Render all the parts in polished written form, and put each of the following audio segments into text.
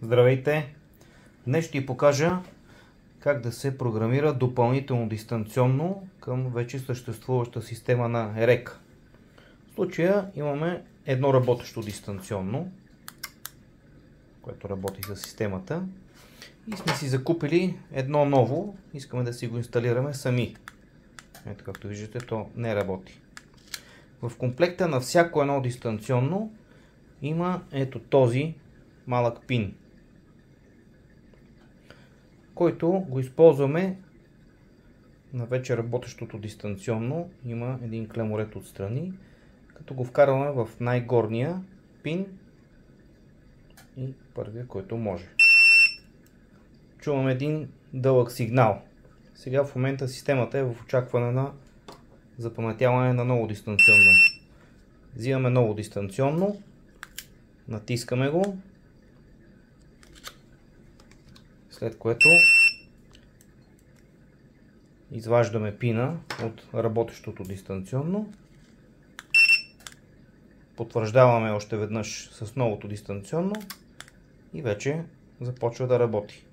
Здравейте! Днес ще ви покажа как да се програмира допълнително дистанционно към вече съществуваща система на EREC. В случая имаме едно работещо дистанционно, което работи с системата, и сме си закупили едно ново, искаме да си го инсталираме сами. Ето, както виждате, то не работи. В комплекта на всяко едно дистанционно има ето този малък пин, който го използваме на вече работещото дистанционно. Има един клеморет отстрани, като го вкарваме в най-горния пин и първия, който може. Чуваме един дълъг сигнал. Сега в момента системата е в очакване на запаметяване на ново дистанционно. Взимаме ново дистанционно, натискаме го, след което изваждаме пина от работещото дистанционно, потвърждаваме още веднъж с новото дистанционно и вече започва да работи.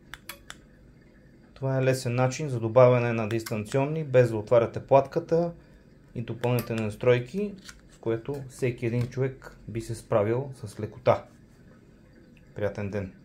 Това е лесен начин за добавяне на дистанционни, без да отваряте платката и допълнителни настройки, с което всеки един човек би се справил с лекота. Приятен ден!